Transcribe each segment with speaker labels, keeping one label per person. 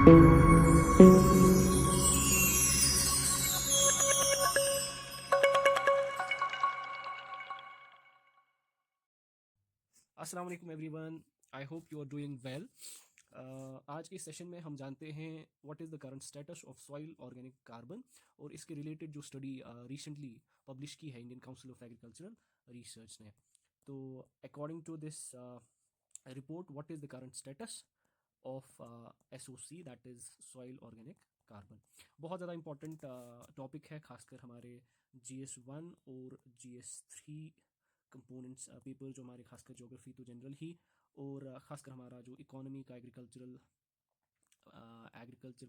Speaker 1: अस्सलाम वालेकुम everyone, I hope you are doing well. आज के सेशन में हम जानते हैं what is the current status of soil organic carbon और इसके रिलेटेड जो स्टडी रिसेंटली पब्लिश की है Indian Council of Agricultural Research ने। तो according to this report, what is the current status of SOC, that is soil organic carbon. बहुत ज़्यादा important topic है, खासकर हमारे GS1 और GS3 कंपोनेंट्स पेपर जो हमारे खासकर ज्योग्राफी तो जनरल ही, और खासकर हमारा जो इकोनॉमी का एग्रीकल्चर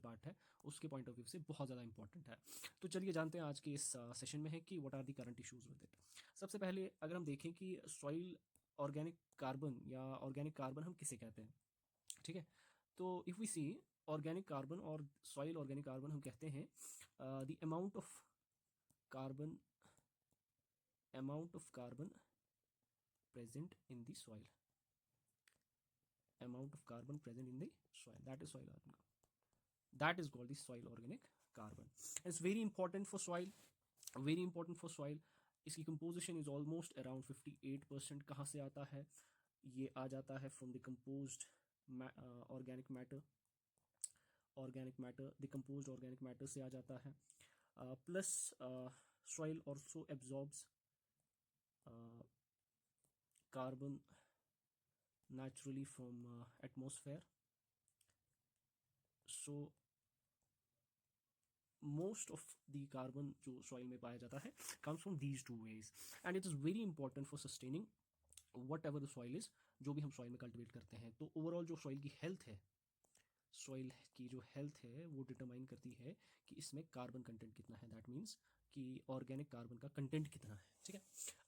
Speaker 1: पार्ट है उसके पॉइंट ऑफ व्यू से बहुत ज़्यादा इंपॉर्टेंट है। तो चलिए जानते हैं आज के इस सेशन में है कि what are the current issues with it. सबसे पहले अगर हम देखें कि सॉइल ऑर्गेनिक कार्बन या ऑर्गेनिक कार्बन हम किसे कहते हैं, ठीक है। तो if we see organic carbon और सॉइल ऑर्गेनिक कार्बन, हम कहते हैं the carbon amount of carbon present in the soil, amount of carbon present in the soil, that is soil organic, that is called the soil organic carbon. It's very important for soil, very important for soil. इसकी composition is almost around 58%। कहाँ से आता है? ये आ जाता है from the composed organic matter decomposed organic matter से आ जाता है। Plus soil also absorbs carbon naturally from atmosphere. So most of the carbon जो soil में पाया जाता है comes from these two ways, and it is very important for sustaining whatever the soil is, जो भी हम soil में cultivate करते हैं। तो overall जो soil की health है, सॉइल की जो हेल्थ है वो डिटरमाइन करती है कि इसमें कार्बन कंटेंट कितना है, दैट मीन्स कि ऑर्गेनिक कार्बन का कंटेंट कितना है, ठीक है।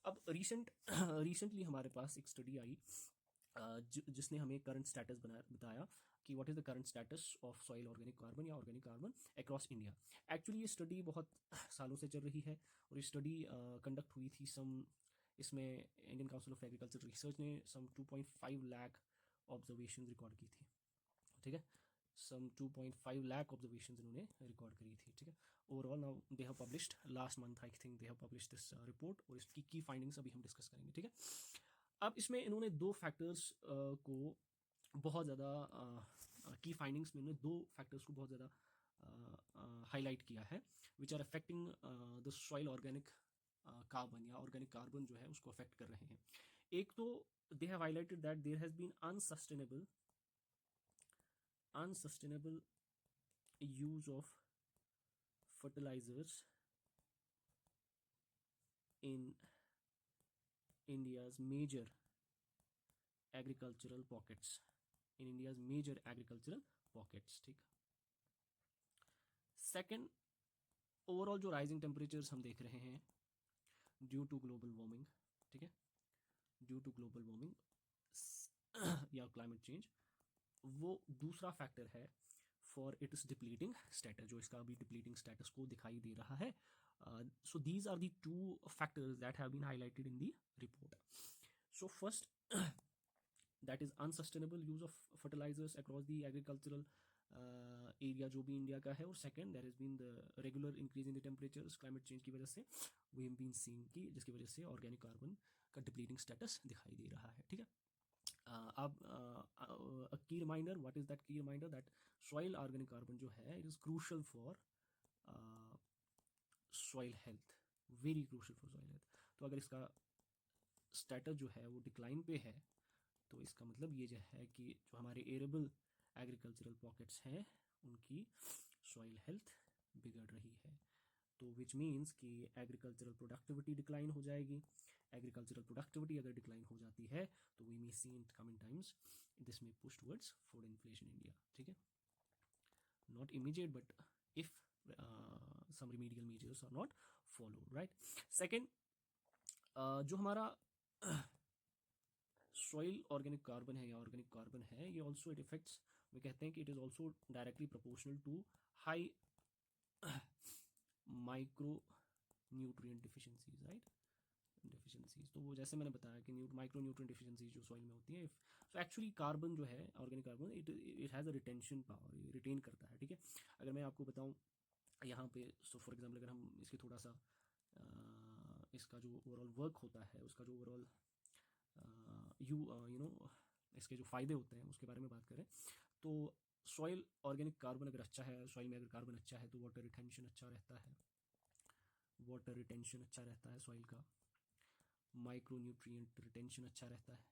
Speaker 1: अब रिसेंटली हमारे पास एक स्टडी आई जिसने हमें करंट स्टेटस बताया कि what is the current status of soil organic carbon या organic carbon across India. Actually ये स्टडी बहुत सालों से चल रही है और ये स्टडी कंडक्ट हुई थी इसमें Indian Council of agriculture research ने सम 2.5 लाख ऑब्जर्वेशन रिकॉर्ड की थी, ठीक है। सम 2.5 लाख ऑब्जर्वेशन इन्होंने रिकॉर्ड करी थी, ठीक है। Overall now they have published last month, I think they have published this report, और इसकी की फाइंडिंग्स अभी हम डिस्कस करेंगे, ठीक है। अब इसमें इन्होंने दो फैक्टर्स को बहुत ज़्यादा की फाइंडिंग्स में इन्होंने दो फैक्टर्स को बहुत ज़्यादा हाईलाइट किया है which are affecting the soil organic carbon या ऑर्गेनिक कार्बन जो है उसको अफेक्ट कर रहे हैं। एक तो they have highlighted that there has been unsustainable use of fertilizers in India's major agricultural pockets, ठीक। सेकंड, ओवरऑल जो राइजिंग टेम्परेचर्स हम देख रहे हैं ड्यू टू ग्लोबल वार्मिंग, ठीक है, ड्यू टू ग्लोबल वार्मिंग या क्लाइमेट चेंज, वो दूसरा फैक्टर है फॉर इट्स डिप्लीटिंग स्टेटस, जो इसका अभी डिप्लीटिंग स्टेटस को दिखाई दे रहा है। So these are the two factors that have been highlighted in the report. So first, that is unsustainable use of fertilizers across the agricultural area जो भी इंडिया का है, और second there has been the regular increase in the temperatures climate change की वजह से we have been seeing की जिसकी वजह से ऑर्गेनिक कार्बन का डिप्लीटिंग स्टेटस दिखाई दे रहा है, ठीक है। अब a key reminder, what is that key reminder, that soil organic carbon जो है it is crucial for soil health, very crucial for soil health। तो अगर इसका स्टेटस जो है वो डिक्लाइन पे है तो इसका मतलब ये जो है कि जो हमारे एरेबल एग्रीकल्चरल पॉकेट्स हैं उनकी सॉइल हेल्थ बिगड़ रही है, तो विच मीन्स कि एग्रीकल्चरल प्रोडक्टिविटी डिक्लाइन हो जाएगी। एग्रीकल्चरल प्रोडक्टिविटी अगर डिक्लाइन हो जाती है तो we may see in coming times this may push towards food inflation India, ठीक है। Not immediate but if some remedial measures are not follow, right. Second, जो हमारा सॉइल ऑर्गेनिक कार्बन है या ऑर्गेनिक कार्बन है, ये ऑल्सो इट इफेक्ट्स, वे कहते हैं कि it is also directly proportional to high micro nutrient deficiencies, right. Deficiencies, तो वो जैसे मैंने बताया कि माइक्रो न्यूट्रिएंट डिफिशिएंसीज जो सॉइल में होती है, सो एक्चुअली कार्बन जो है, organic carbon, it has a retention power, ये रिटेन करता है, ठीक है। अगर मैं आपको बताऊं यहाँ पे, सो फॉर एग्जांपल अगर हम इसके थोड़ा सा इसका जो ओवरऑल वर्क होता है, उसका जो ओवरऑल यू नो इसके जो फ़ायदे होते हैं उसके बारे में बात करें, तो सॉइल ऑर्गेनिक कार्बन अगर अच्छा है, सॉइल में अगर कार्बन अच्छा है तो वाटर रिटेंशन अच्छा रहता है, वाटर रिटेंशन अच्छा रहता है सॉइल का, माइक्रो न्यूट्रिएंट रिटेंशन अच्छा रहता है,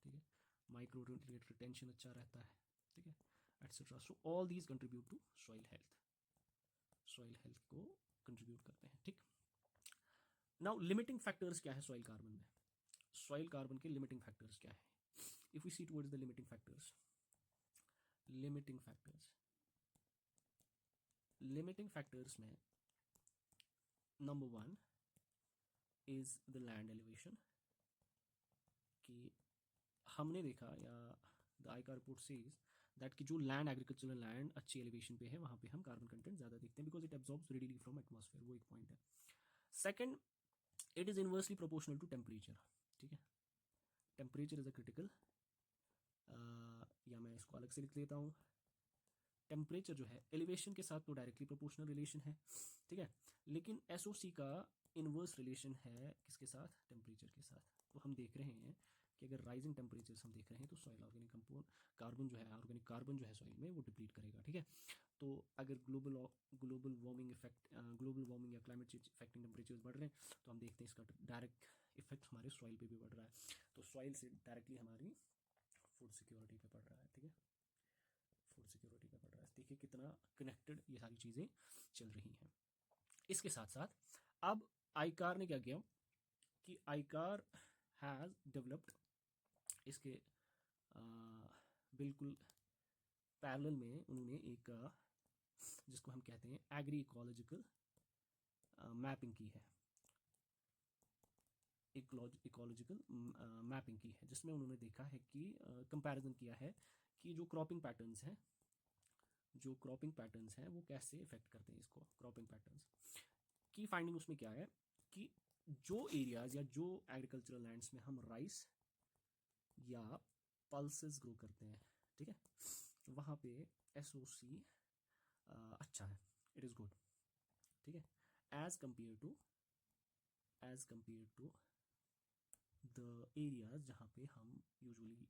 Speaker 1: ठीक है, माइक्रो न्यूट्रिएंट रिटेंशन अच्छा रहता है, ठीक है, etcetera. So all these contribute to soil health, soil health को कंट्रीब्यूट करते हैं, ठीक। नाउ लिमिटिंग फैक्टर्स क्या है सॉइल कार्बन में, सॉइल कार्बन के लिमिटिंग फैक्टर्स क्या है? If we see towards the limiting factors, limiting factors, limiting factors में number 1 is the land elevation, कि हमने देखा, या द आईका रिपोर्ट सेज दैट कि जो लैंड, एग्रीकल्चरल लैंड अच्छी एलिवेशन पे है वहाँ पे हम कार्बन कंटेंट ज़्यादा देखते हैं, because it absorbs readily from atmosphere, वो एक पॉइंट है। Second, it is inversely proportional to temperature, ठीक है, टेम्परेचर इज अ क्रिटिकल, या मैं इसको अलग से लिख लेता हूँ, टेम्परेचर जो है एलिवेशन के साथ तो डायरेक्टली प्रोपोर्शनल रिलेशन है, ठीक है, लेकिन एसओसी का इन्वर्स रिलेशन है किसके साथ? टेम्परेचर के साथ। तो हम देख रहे हैं कि अगर राइजिंग टेम्परेचर्स हम देख रहे हैं तो सॉइल ऑर्गेनिक कंपोनेंट कार्बन जो है, ऑर्गेनिक कार्बन जो है सॉइल में, वो डिप्लीट करेगा, ठीक है। तो अगर global warming effect, global warming या क्लाइमेट चेंज इफेक्टिंग टेम्परेचर्स बढ़ रहे हैं, तो हम देखते हैं इसका डायरेक्ट इफेक्ट हमारे सॉइल पे भी बढ़ रहा है, तो सॉइल से डायरेक्टली हमारी फूड सिक्योरिटी पे पड़ रहा है, ठीक है, फूड सिक्योरिटी पे पड़ रहा है। देखिए कितना कनेक्टेड ये सारी चीज़ें चल रही हैं। इसके साथ साथ अब आईकार ने क्या किया कि आईकार हैज़ डेवलप्ड इसके बिल्कुल पैरेलल में उन्होंने एक जिसको हम कहते हैं एग्री इकोलॉजिकल मैपिंग की है, इकोलॉजिकल मैपिंग की है, जिसमें उन्होंने देखा है कि कंपैरिजन किया है कि जो क्रॉपिंग पैटर्न्स हैं, जो क्रॉपिंग पैटर्न्स हैं वो कैसे इफेक्ट करते हैं इसको, क्रॉपिंग पैटर्न्स की फाइंडिंग उसमें क्या है कि जो एरियाज या जो एग्रीकल्चरल लैंड्स में हम राइस या पल्सेस ग्रो करते हैं, ठीक है, वहाँ पे एसओसी अच्छा है, इट इज़ गुड, ठीक है, as compare to, as compare to the areas जहाँ पे हम यूजुअली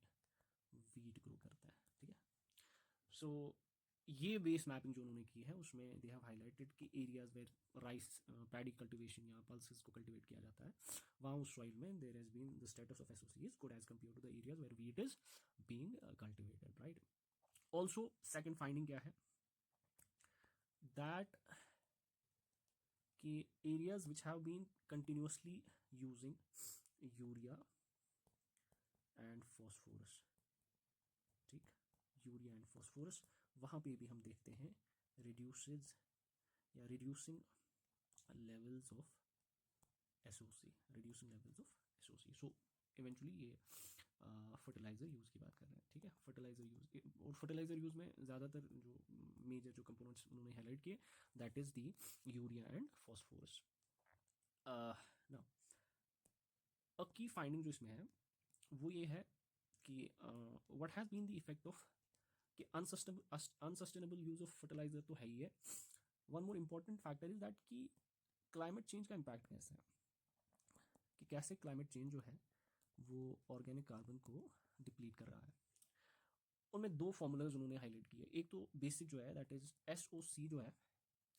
Speaker 1: वीट ग्रो करते हैं, ठीक है। सो ये बेस मैपिंग जो उन्होंने की है उसमें दे हैव हाईलाइटेड कि areas where rice paddy cultivation या पल्सेस को कल्टीवेट किया जाता है, वहाँ उस सॉइल में there has been the status of SOC is good as compare to the areas where wheat is being cultivated, right. Also second finding क्या है, दैट कि areas which have been continuously using urea and phosphorus, ठीक, urea and phosphorus, वहाँ पे भी हम देखते हैं रिड्यूसेज या reducing levels of SOC, reducing levels of SOC. So eventually ये फर्टिलाइज़र यूज़ की बात कर रहे हैं, ठीक है, फर्टिलाइज़र यूज़, और फर्टिलाइज़र यूज़ में ज़्यादातर जो मेजर जो कंपोनेंट्स उन्होंने हाईलाइट किए, that is the urea and phosphorus. Now a key finding जो इसमें है वो ये है कि what has been the effect of कि अनसस्टेनेबल यूज़ ऑफ फर्टिलाइज़र तो है ही है, one more important factor is that कि क्लाइमेट चेंज का इम्पैक्ट कैसे है, कि कैसे क्लाइमेट चेंज जो है वो ऑर्गेनिक कार्बन को डिप्लीट कर रहा है। उनमें दो फॉर्मूलाज उन्होंने हाईलाइट किए, एक तो बेसिक जो है दैट इज एसओसी जो है,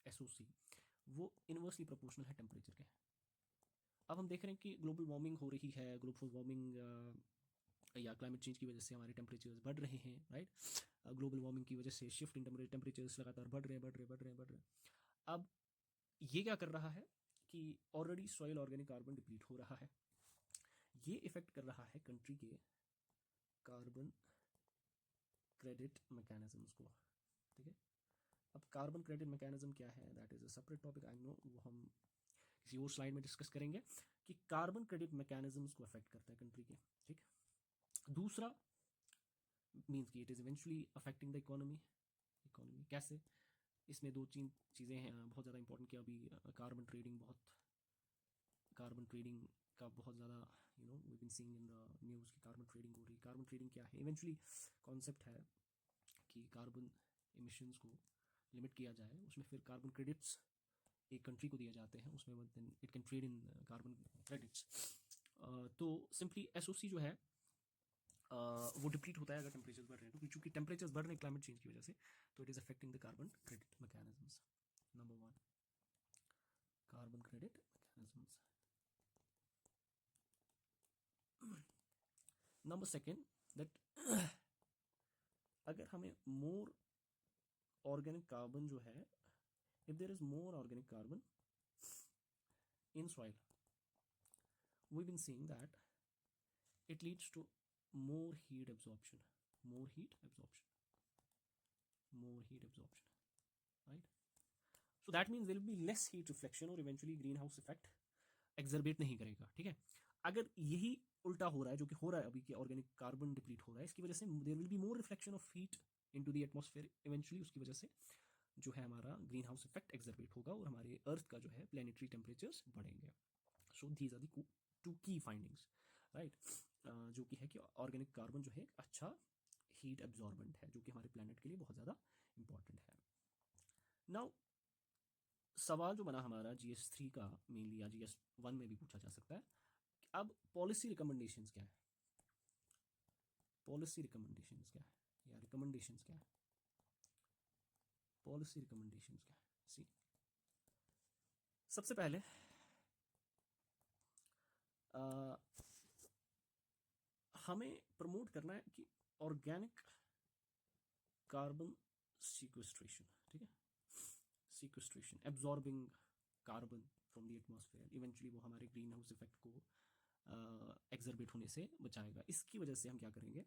Speaker 1: एसओसी वो इनवर्सली प्रोपोर्शनल है टेम्परेचर के। अब हम देख रहे हैं कि ग्लोबल वार्मिंग हो रही है, ग्लोबल वार्मिंग या क्लाइमेट चेंज की वजह से हमारे टेम्परेचर्स बढ़ रहे हैं, राइट, ग्लोबल वार्मिंग की वजह से शिफ्ट इन टेम्परेचर्स लगातार बढ़ रहे हैं, बढ़ रहे हैं, बढ़ रहे हैं, बढ़ रहे हैं। अब ये क्या कर रहा है कि already soil organic carbon deplete हो रहा है, ये इफेक्ट कर रहा है कंट्री के कार्बन क्रेडिट मैकेनिज्म्स को, ठीक है। अब कार्बन क्रेडिट मैकेनिज्म क्या है, that is a separate topic, I know, वो हम किसी और स्लाइड में डिस्कस करेंगे कि कार्बन क्रेडिट मैकेनिज्म्स को अफेक्ट करता है कंट्री के, ठीक। दूसरा मीन्स कि it is eventually affecting the economy, economy कैसे, इसमें दो तीन चीज़ें हैं बहुत ज़्यादा इंपॉर्टेंट कि अभी कार्बन ट्रेडिंग बहुत कार्बन ट्रेडिंग का बहुत ज़्यादा we been seeing in the news कि कार्बन ट्रेडिंग हो रही है। कार्बन ट्रेडिंग क्या है? इवेंचुअली कॉन्सेप्ट है कि कार्बन इमिशंस को लिमिट किया जाए, उसमें फिर कार्बन क्रेडिट्स एक कंट्री को दिए जाते हैं, उसमें then it can trade in carbon credits. तो सिंपली एसओसी जो है वो डिप्लीट होता है अगर टेम्परेचर बढ़ रहे हैं, तो चूंकि टेम्परेचर बढ़ रहे हैं क्लाइमेट चेंज की वजह से, तो it is affecting the carbon credit mechanisms. Number 1 carbon credit mechanisms. Number 2 that अगर हमें मोर ऑर्गेनिक कार्बन जो है, if there is more organic carbon in soil, we've been seeing that it leads to more heat absorption, more heat absorption, more heat absorption, right? So that means there will be less heat reflection और eventually greenhouse effect एक्सरबेट नहीं करेगा, ठीक है। अगर यही उल्टा हो रहा है, जो कि हो रहा है अभी कि ऑर्गेनिक कार्बन डिप्लीट हो रहा है, इसकी वजह से there will be more reflection of heat into the atmosphere, eventually उसकी वजह से जो है हमारा ग्रीन हाउस इफेक्ट एक्सरबेट होगा और हमारे अर्थ का जो है प्लानिटरी टेम्परेचर्स बढ़ेंगे। So these are the two key findings, right, जो कि है कि ऑर्गेनिक कार्बन जो है एक अच्छा हीट एब्जॉर्बेंट है, जो कि हमारे प्लानट के लिए बहुत ज़्यादा इंपॉर्टेंट है। नाउ सवाल जो बना हमारा GS3 का मेनली या GS1 में भी पूछा जा सकता है, अब पॉलिसी रिकमेंडेशंस क्या है, पॉलिसी रिकमेंडेशंस क्या है या रिकमेंडेशंस क्या है, पॉलिसी रिकमेंडेशंस क्या है। सी सबसे पहले हमें प्रमोट करना है कि ऑर्गेनिक कार्बन सीक्वेस्ट्रेशन, ठीक है, sequestration absorbing carbon from the atmosphere, eventually वो हमारे ग्रीन हाउस इफेक्ट को एक्सरबेट होने से बचाएगा। इसकी वजह से हम क्या करेंगे,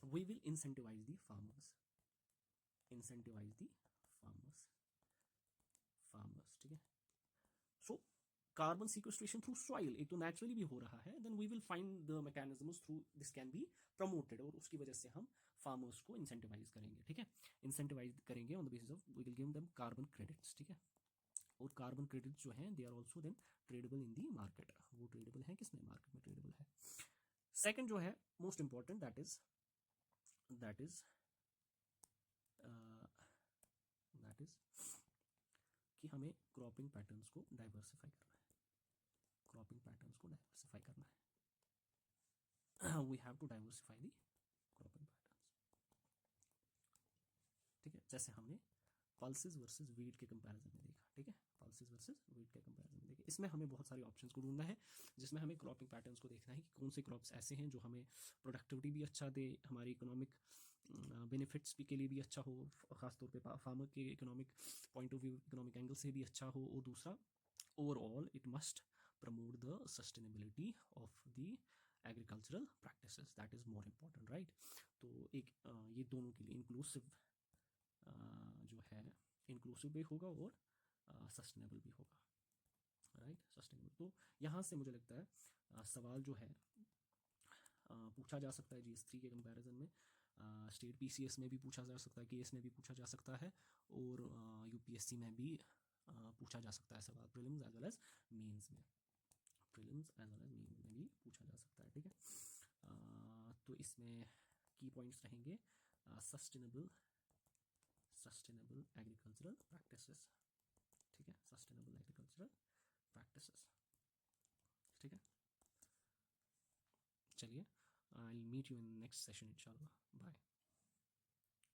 Speaker 1: we will incentivize the farmers, incentivize the farmers, farmers, ठीक है। So carbon sequestration through soil एक तो नेचुरली भी हो रहा है, then we will find the mechanisms through this can be promoted, और उसकी वजह से हम फार्मर्स को इंसेंटिवाइज करेंगे, ठीक है, इंसेंटिवाइज करेंगे on the basis of we will give them carbon credits, ठीक है। और कार्बन क्रेडिट्स जो हैं they are also then tradable in the market, वो ट्रेडेबल है किसमें, मार्केट में ट्रेडेबल है। सेकेंड जो है मोस्ट इंपॉर्टेंट दैट इज कि हमें क्रॉपिंग पैटर्न्स को डाइवर्सिफाई करना है, क्रॉपिंग पैटर्न्स को डाइवर्सिफाई करना है। We have to diversify the cropping patterns, ठीक है, जैसे हमने पल्सेस वर्सेस वीट के कंपैरिजन में देखा, ठीक है, पल्सेस वर्सेस वीट के कंपैरिजन में देखा। इसमें हमें बहुत सारे ऑप्शंस को ढूंढना है, जिसमें हमें क्रॉपिंग पैटर्न्स को देखना है कि कौन से क्रॉप्स ऐसे हैं जो हमें प्रोडक्टिविटी भी अच्छा दे, हमारी इकोनॉमिक बेनिफिट्स भी के लिए भी अच्छा हो, खासतौर पे फार्मर के economic point of view, economic angle से भी अच्छा हो, और दूसरा overall it must promote the sustainability of the agricultural practices, that is more important, right. तो एक ये दोनों के लिए इंक्लूसिव जो है इंक्लूसिव भी होगा और सस्टेनेबल भी होगा, राइट, सस्टेनेबल। तो यहाँ से मुझे लगता है सवाल जो है पूछा जा सकता है GS3 के कंपैरिजन में, स्टेट PCS में भी पूछा जा सकता है, केएस में भी पूछा जा सकता है, और UPSC में भी पूछा जा सकता है सवाल, prelims as well as mains में, prelims as well as mains में भी पूछा जा सकता है, ठीक है। तो इसमें की पॉइंट्स रहेंगे सस्टेनेबल एग्रीकल्चरल प्रैक्टिसेस, ठीक है, सस्टेनेबल एग्रीकल्चरल प्रैक्टिसेस, ठीक है। चलिए, I will meet you in next session इंशाल्लाह, बाय।